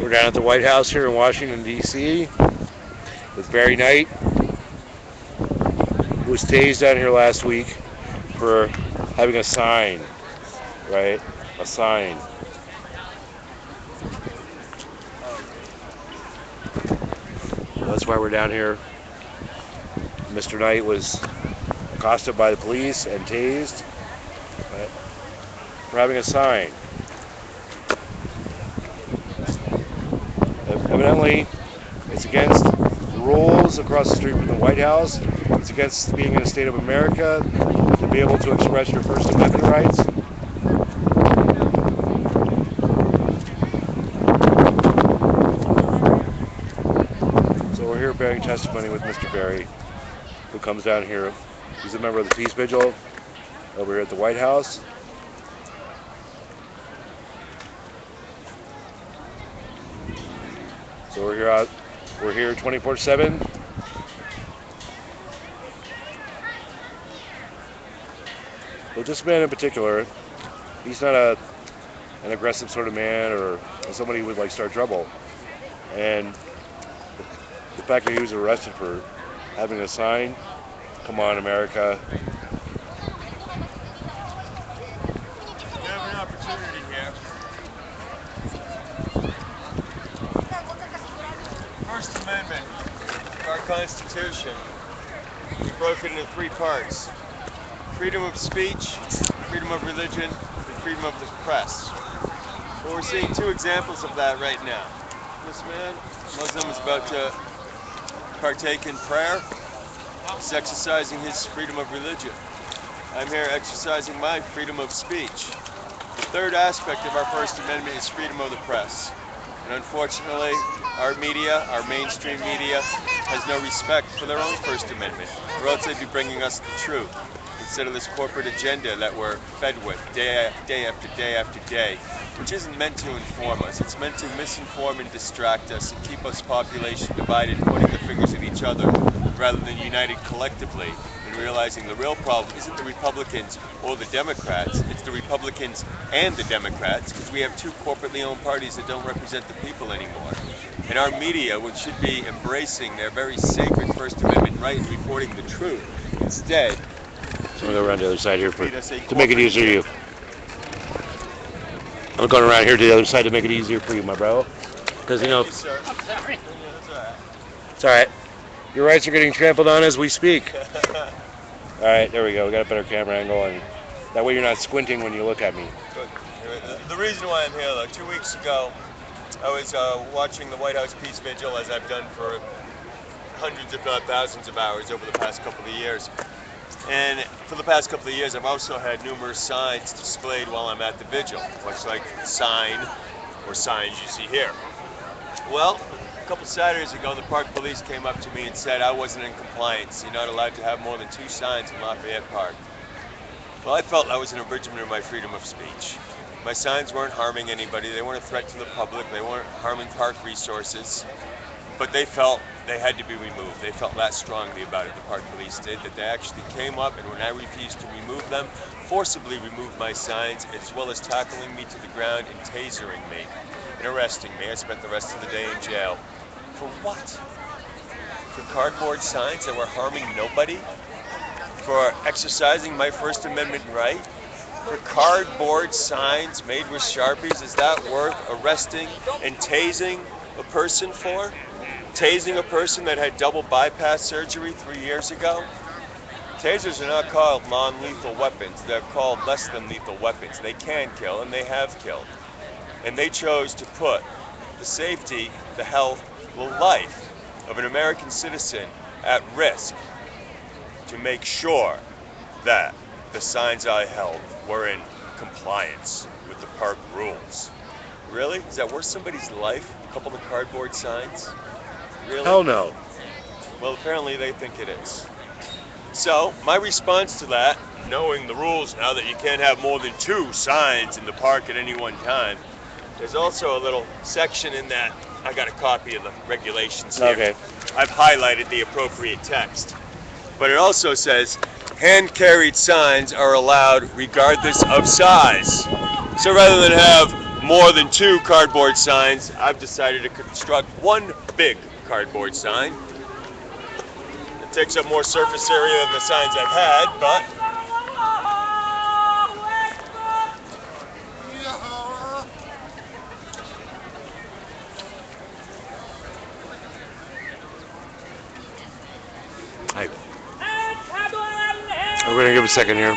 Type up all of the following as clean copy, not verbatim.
We're down at the White House here in Washington, D.C. with Barry Knight, who was tased down here last week for having a sign, right? A sign. That's why we're down here. Mr. Knight was accosted by the police and tased, right, for having a sign. Evidently, it's against the rules across the street from the White House. It's against being in a state of America to be able to express your First Amendment rights. So we're here bearing testimony with Mr. Barry, who comes down here. He's a member of the Peace Vigil over here at the White House. So we're here 24/7. Well, this man in particular, he's not an aggressive sort of man or somebody who would like start trouble. And the fact that he was arrested for having a sign, "Come on, America." You have an opportunity here. First Amendment of our Constitution, we broke it into three parts: freedom of speech, freedom of religion, and freedom of the press. Well, we're seeing two examples of that right now. This man, Muslim, is about to partake in prayer. He's exercising his freedom of religion. I'm here exercising my freedom of speech. The third aspect of our First Amendment is freedom of the press. And unfortunately, our media, our mainstream media, has no respect for their own First Amendment, or else they'd be bringing us the truth instead of this corporate agenda that we're fed with day after day after day, which isn't meant to inform us. It's meant to misinform and distract us and keep us population divided, pointing the fingers at each other, rather than united collectively and realizing the real problem isn't the Republicans or the Democrats, it's the Republicans and the Democrats, because we have two corporately owned parties that don't represent the people anymore. And our media, which should be embracing their very sacred First Amendment right and reporting the truth, instead, So I'm going to go around the other side here to make it easier for you. I'm going around here to the other side to make it easier for you, my bro. Because, you know, Thank you, sir. I'm sorry. That's all right. it's all right. Your rights are getting trampled on as we speak. All right, there we go. We got a better camera angle, and that way you're not squinting when you look at me. Good. The reason why I'm here, though, 2 weeks ago, I was watching the White House Peace Vigil, as I've done for hundreds, if not thousands of hours over the past couple of years. And for the past couple of years, I've also had numerous signs displayed while I'm at the vigil, much like the sign or signs you see here. Well, a couple Saturdays ago, the park police came up to me and said I wasn't in compliance. You're not allowed to have more than 2 signs in Lafayette Park. Well, I felt that was an abridgment of my freedom of speech. My signs weren't harming anybody. They weren't a threat to the public. They weren't harming park resources. But they felt they had to be removed. They felt that strongly about it, the park police did, that they actually came up, and when I refused to remove them, forcibly removed my signs, as well as tackling me to the ground and tasering me and arresting me. I spent the rest of the day in jail. For what? For cardboard signs that were harming nobody? For exercising my First Amendment right? For cardboard signs made with Sharpies, is that worth arresting and tasing a person for? Tasing a person that had double bypass surgery 3 years ago? Tasers are not called non-lethal weapons. They're called less than lethal weapons. They can kill, and they have killed. And they chose to put the safety, the health, the life of an American citizen at risk to make sure that the signs I held were in compliance with the park rules. Really? Is that worth somebody's life? A couple of cardboard signs? Really? Hell no. Well, apparently they think it is. So, my response to that, knowing the rules now that you can't have more than 2 signs in the park at any one time, there's also a little section in that. I got a copy of the regulations here. Okay. I've highlighted the appropriate text. But it also says, hand-carried signs are allowed regardless of size. So rather than have more than 2 cardboard signs, I've decided to construct one big cardboard sign. It takes up more surface area than the signs I've had, but Hi. We're going to give it a second here.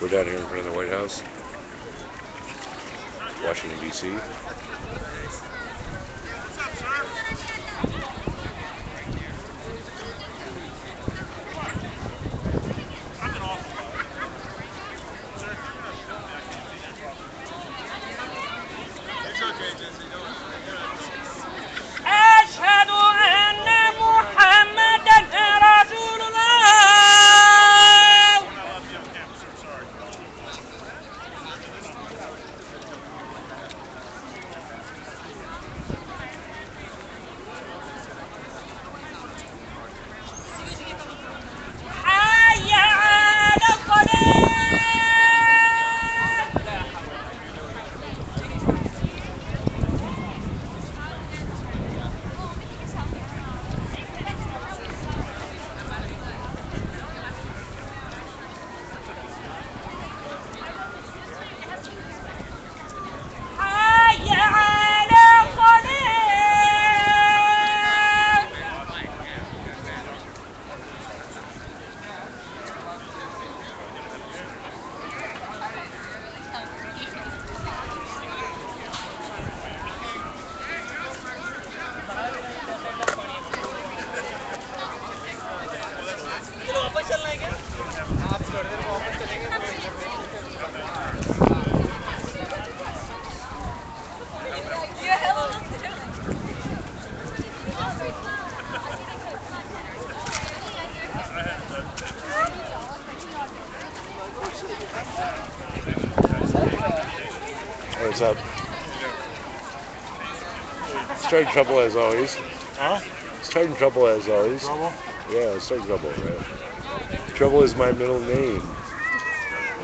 We're down here in front of the White House, Washington, D.C. Hey, what's up? Starting trouble as always. Huh? Starting trouble as always. Trouble? Yeah, starting trouble, right? Trouble is my middle name.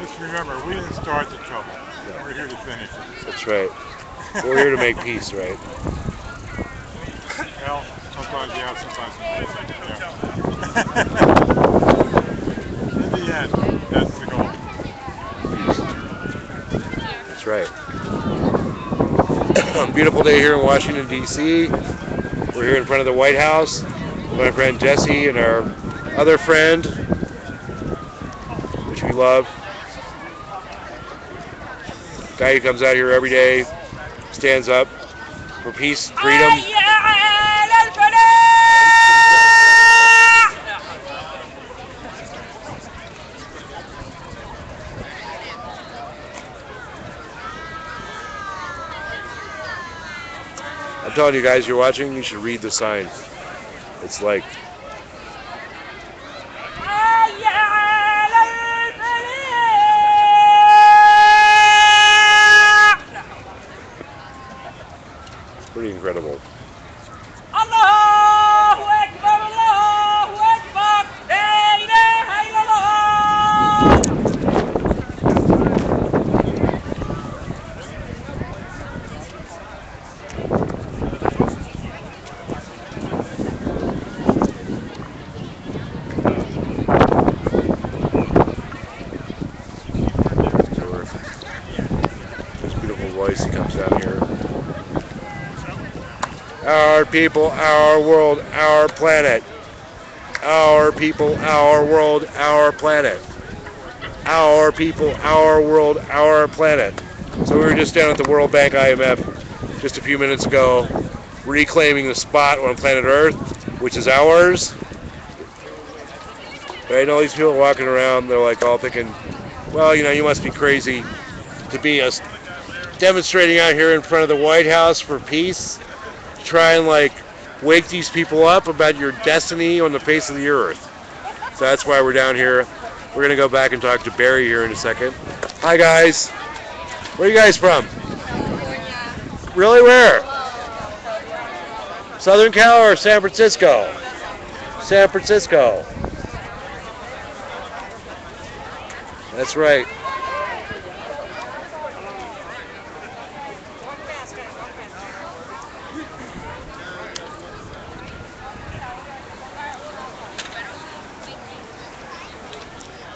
Just remember, we didn't start the trouble. We're here to finish it. That's right. We're here to make peace, right? Well, sometimes yeah, sometimes no. In the end, that's the goal. That's right. Beautiful day here in Washington, D.C. We're here in front of the White House. My friend Jesse and our other friend, which we love. Guy who comes out here every day, stands up for peace, freedom. I'm telling you guys, you're watching, you should read the sign. It's like it's pretty incredible. His beautiful voice, he comes down here. Our people, our world, our planet. Our people, our world, our planet. Our people, our world, our planet. So we were just down at the World Bank IMF just a few minutes ago, reclaiming the spot on planet Earth, which is ours. Right? And all these people walking around, they're like all thinking, well, you must be crazy to be us demonstrating out here in front of the White House for peace, to try and like wake these people up about your destiny on the face of the earth. So that's why we're down here. We're going to go back and talk to Barry here in a second. Hi, guys. Where are you guys from? California. Really? Where? Southern Cal or San Francisco? San Francisco. That's right.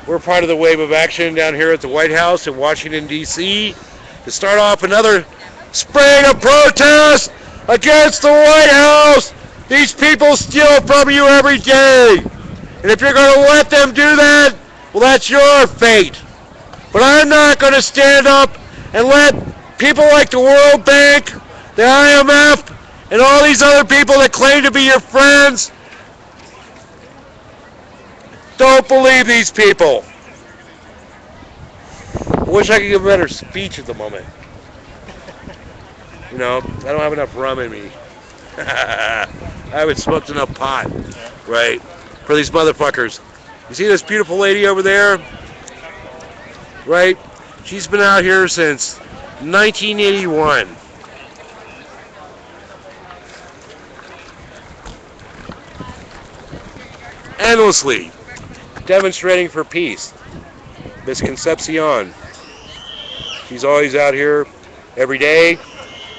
We're part of the wave of action down here at the White House in Washington, D.C. to start off another spring of protest against the White House. These people steal from you every day. And if you're going to let them do that, well, that's your fate. But I'm not going to stand up and let people like the World Bank, the IMF, and all these other people that claim to be your friends. Don't believe these people. I wish I could give a better speech at the moment. I don't have enough rum in me. I haven't smoked enough pot, right? For these motherfuckers. You see this beautiful lady over there? Right? She's been out here since 1981. Endlessly demonstrating for peace. Miss Concepcion. She's always out here every day.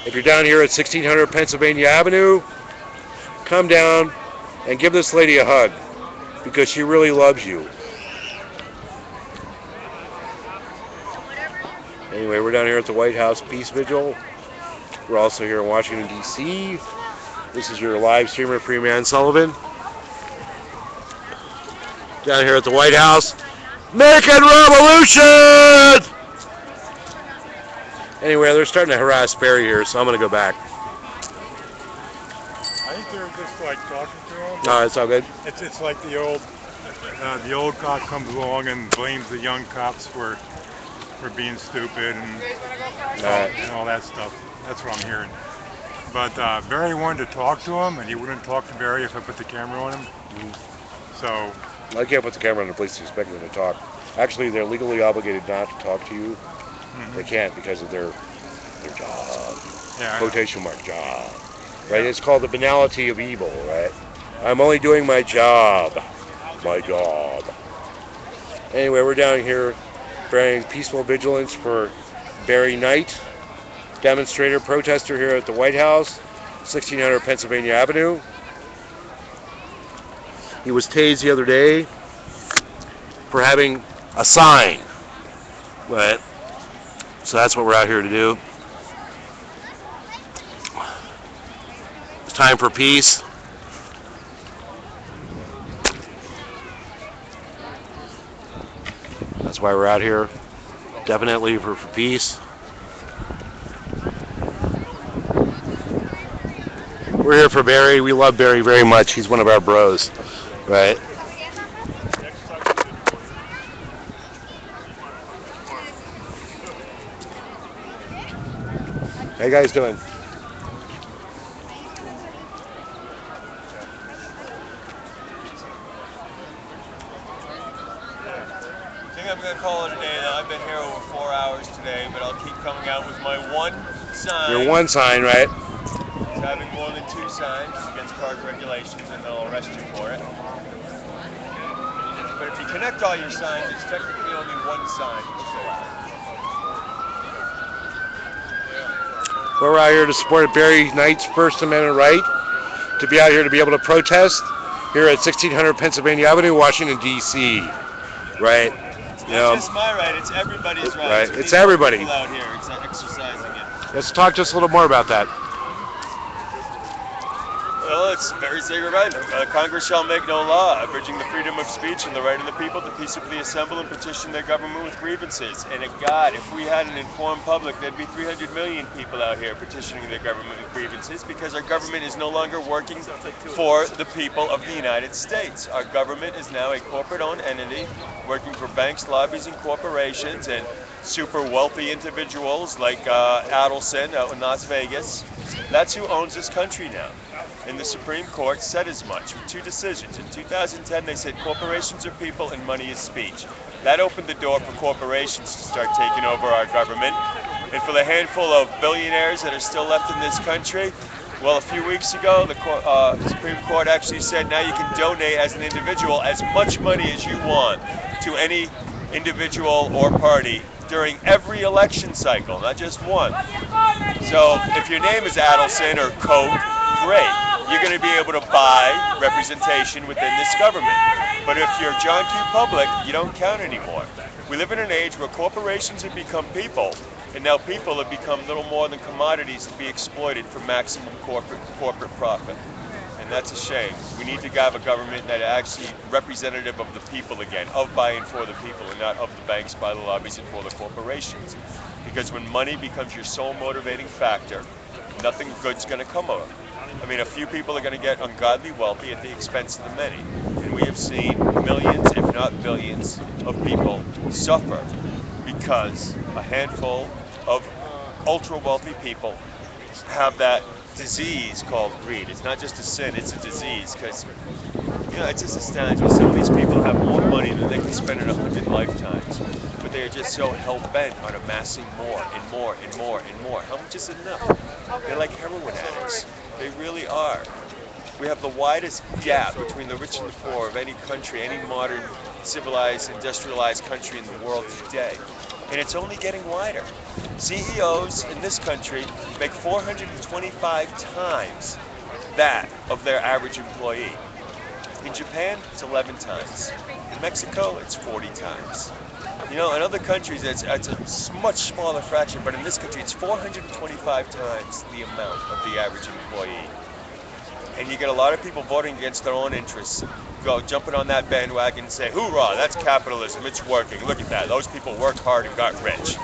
If you're down here at 1600 Pennsylvania Avenue, come down and give this lady a hug because she really loves you. Anyway, we're down here at the White House Peace Vigil. We're also here in Washington, D.C. This is your live streamer, Freeman Sullivan. Down here at the White House. American Revolution! Anyway, they're starting to harass Barry here, so I'm going to go back. I think they're just like talking to him. No, it's all good. It's like the old cop comes along and blames the young cops for being stupid and all that stuff. That's what I'm hearing. But Barry wanted to talk to him, and he wouldn't talk to Barry if I put the camera on him. So I can't put the camera on the police to expect them to talk. Actually, they're legally obligated not to talk to you. They can't because of their job. yeah, Quotation mark job. Right? It's called the banality of evil, right? I'm only doing my job. My job. Anyway, we're down here bearing peaceful vigilance for Barry Knight, demonstrator, protester here at the White House, 1600 Pennsylvania Avenue. He was tased the other day for having a sign. Right? So that's what we're out here to do. It's time for peace. That's why we're out here. Definitely for peace. We're here for Barry. We love Barry very much. He's one of our bros. Right? How you guys doing? I think I'm going to call it a day. I've been here over 4 hours today, but I'll keep coming out with my one sign. Your one sign, right? It's having more than 2 signs against park regulations, and they'll arrest you for it. But if you connect all your signs, it's technically only one sign that's allowed. We're out here to support Barry Knight's First Amendment right to be out here to be able to protest here at 1600 Pennsylvania Avenue, Washington, D.C. Right? It's not just my right, it's everybody's right. Right. It's everybody. Out here exercising it. Let's talk just a little more about that. it's very sacred right. Congress shall make no law abridging the freedom of speech and the right of the people to peaceably assemble and petition their government with grievances. And God, if we had an informed public, there'd be 300 million people out here petitioning their government with grievances because our government is no longer working for the people of the United States. Our government is now a corporate-owned entity working for banks, lobbies, and corporations, and super wealthy individuals like Adelson out in Las Vegas. That's who owns this country now. And the Supreme Court said as much with two decisions. In 2010, they said corporations are people and money is speech. That opened the door for corporations to start taking over our government. And for the handful of billionaires that are still left in this country, well, a few weeks ago, the Supreme Court actually said now you can donate as an individual as much money as you want to any individual or party during every election cycle, not just one. So if your name is Adelson or Koch, great. You're going to be able to buy representation within this government. But if you're John Q. Public, you don't count anymore. We live in an age where corporations have become people, and now people have become little more than commodities to be exploited for maximum corporate profit. And that's a shame. We need to have a government that is actually representative of the people again, of by and for the people, and not of the banks, by the lobbies, and for the corporations. Because when money becomes your sole motivating factor, nothing good's going to come of it. I mean, a few people are going to get ungodly wealthy at the expense of the many. And we have seen millions, if not billions, of people suffer because a handful of ultra-wealthy people have that disease called greed. It's not just a sin, it's a disease, because it just astounds me. Some of these people have more money than they can spend in 100 lifetimes, but they are just so hell-bent on amassing more and more and more and more. How much is enough? They're like heroin addicts. They really are. We have the widest gap between the rich and the poor of any country, any modern, civilized, industrialized country in the world today. And it's only getting wider. CEOs in this country make 425 times that of their average employee. In Japan, it's 11 times. In Mexico, it's 40 times. In other countries, it's a much smaller fraction, but in this country, it's 425 times the amount of the average employee. And you get a lot of people voting against their own interests, jumping on that bandwagon and say, hoorah, that's capitalism, it's working, look at that, those people worked hard and got rich.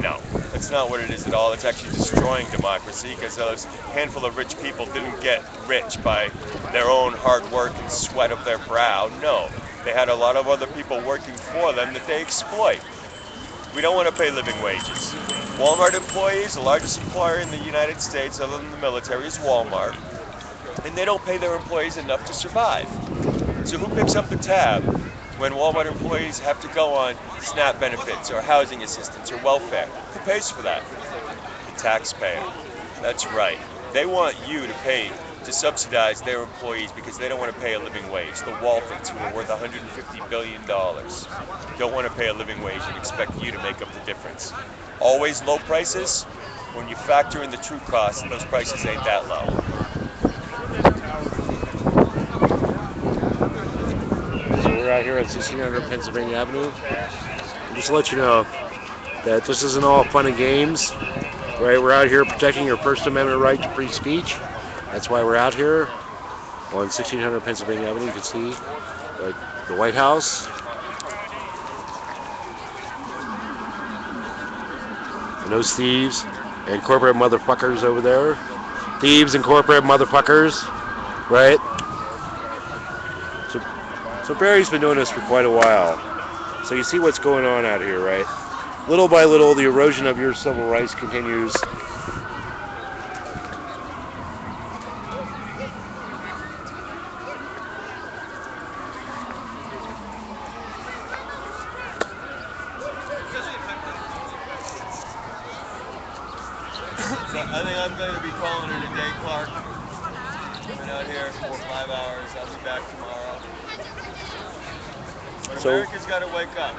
No, that's not what it is at all. It's actually destroying democracy, because those handful of rich people didn't get rich by their own hard work and sweat of their brow. No, they had a lot of other people working for them that they exploit. We don't want to pay living wages. Walmart employees, the largest employer in the United States other than the military, is Walmart. And they don't pay their employees enough to survive. So who picks up the tab when Walmart employees have to go on SNAP benefits or housing assistance or welfare? Who pays for that? The taxpayer. That's right. They want you to subsidize their employees because they don't want to pay a living wage. The Waltons, who are worth $150 billion, don't want to pay a living wage and expect you to make up the difference. Always low prices. When you factor in the true cost, those prices ain't that low. We're out here at 1600 Pennsylvania Avenue. And just to let you know that this isn't all fun and games, right? We're out here protecting your First Amendment right to free speech. That's why we're out here on 1600 Pennsylvania Avenue. You can see like the White House. And those thieves and corporate motherfuckers over there. Thieves and corporate motherfuckers, right? So Barry's been doing this for quite a while. So you see what's going on out here, right? Little by little, the erosion of your civil rights continues. So I think I'm going to be calling it a day, Clark. I've been out here for 5 hours. I'll be back tomorrow. But America's got to wake up.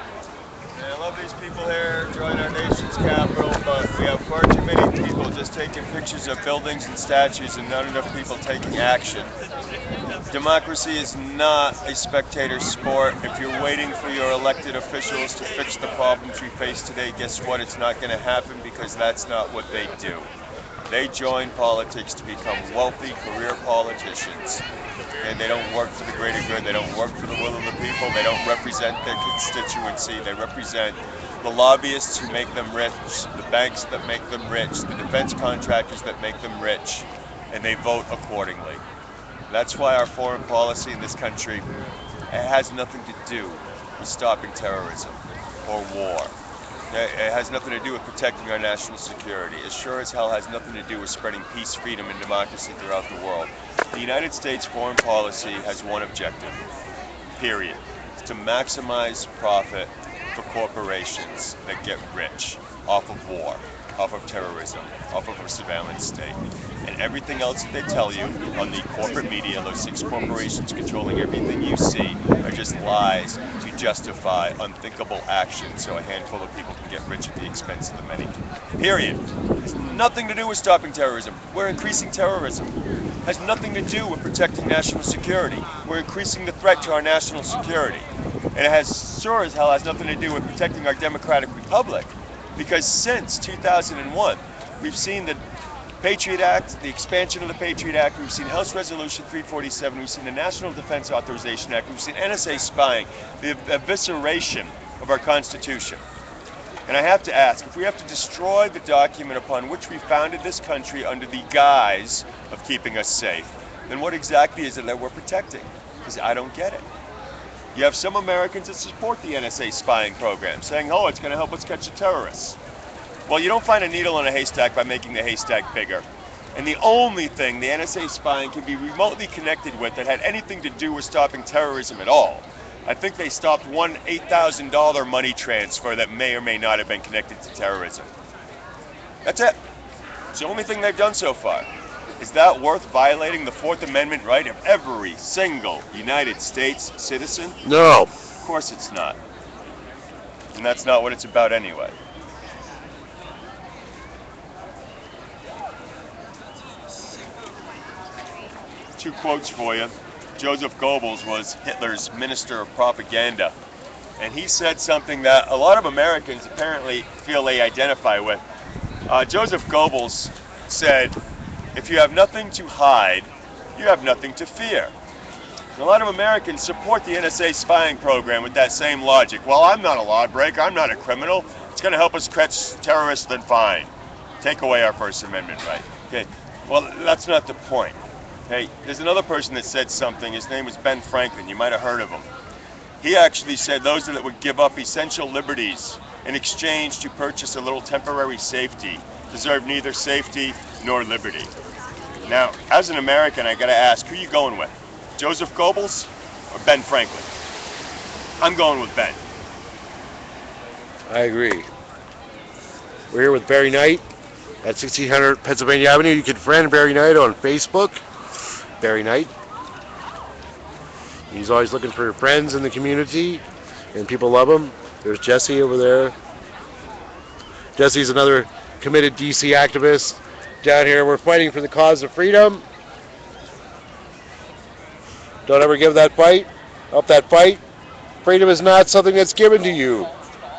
And I love these people here enjoying our nation's capital, but we have far too many people just taking pictures of buildings and statues and not enough people taking action. Democracy is not a spectator sport. If you're waiting for your elected officials to fix the problems we face today, guess what? It's not going to happen, because that's not what they do. They join politics to become wealthy career politicians. And they don't work for the greater good. They don't work for the will of the people. They don't represent their constituency. They represent the lobbyists who make them rich, the banks that make them rich, the defense contractors that make them rich, and they vote accordingly. That's why our foreign policy in this country has nothing to do with stopping terrorism or war. It has nothing to do with protecting our national security. It sure as hell has nothing to do with spreading peace, freedom, and democracy throughout the world. The United States foreign policy has one objective, period. It's to maximize profit for corporations that get rich off of war, off of terrorism, off of a surveillance state. And everything else that they tell you on the corporate media, those 6 corporations controlling everything you see, are just lies to justify unthinkable action so a handful of people can get rich at the expense of the many. Period. Has nothing to do with stopping terrorism. We're increasing terrorism. Has nothing to do with protecting national security. We're increasing the threat to our national security. And it has sure as hell has nothing to do with protecting our democratic republic. Because since 2001, we've seen the Patriot Act, the expansion of the Patriot Act, we've seen House Resolution 347, we've seen the National Defense Authorization Act, we've seen NSA spying, the evisceration of our Constitution. And I have to ask, if we have to destroy the document upon which we founded this country under the guise of keeping us safe, then what exactly is it that we're protecting? Because I don't get it. You have some Americans that support the NSA spying program, saying, oh, it's going to help us catch the terrorists. Well, you don't find a needle in a haystack by making the haystack bigger. And the only thing the NSA spying can be remotely connected with that had anything to do with stopping terrorism at all, I think they stopped one $8,000 money transfer that may or may not have been connected to terrorism. That's it. It's the only thing they've done so far. Is that worth violating the Fourth Amendment right of every single United States citizen? No. Of course it's not. And that's not what it's about anyway. Two quotes for you. Joseph Goebbels was Hitler's minister of propaganda. And he said something that a lot of Americans apparently feel they identify with. Joseph Goebbels said, if you have nothing to hide, you have nothing to fear. And a lot of Americans support the NSA spying program with that same logic. Well, I'm not a lawbreaker, I'm not a criminal. It's going to help us catch terrorists, then fine. Take away our First Amendment right. Okay. Well, that's not the point. Hey, there's another person that said something. His name was Ben Franklin. You might have heard of him. He actually said those that would give up essential liberties in exchange to purchase a little temporary safety deserve neither safety nor liberty. Now, as an American, I gotta ask, who are you going with? Joseph Goebbels or Ben Franklin? I'm going with Ben. I agree. We're here with Barry Knight at 1600 Pennsylvania Avenue. You can friend Barry Knight on Facebook. Barry Knight. He's always looking for friends in the community, and people love him. There's Jesse over there. Jesse's another committed DC activist down here. We're fighting for the cause of freedom. Don't ever give that fight up that fight. Freedom is not something that's given to you.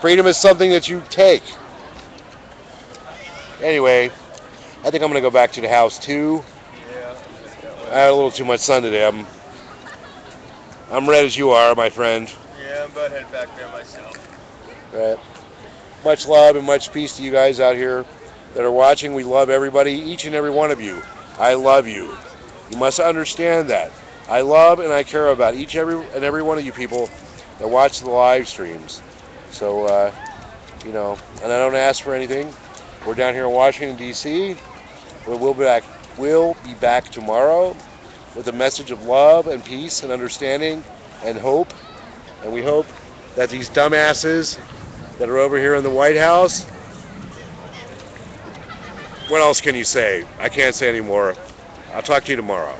Freedom is something that you take. Anyway, I think I'm going to go back to the house too. I had a little too much sun today. I'm red as you are, my friend. Yeah, I'm about to head back there myself. Right. Much love and much peace to you guys out here that are watching. We love everybody, each and every one of you. I love you. You must understand that. I love and I care about each and every one of you people that watch the live streams. So, and I don't ask for anything. We're down here in Washington, D.C. We'll be back tomorrow with a message of love and peace and understanding and hope. And we hope that these dumbasses that are over here in the White House, what else can you say? I can't say anymore. I'll talk to you tomorrow.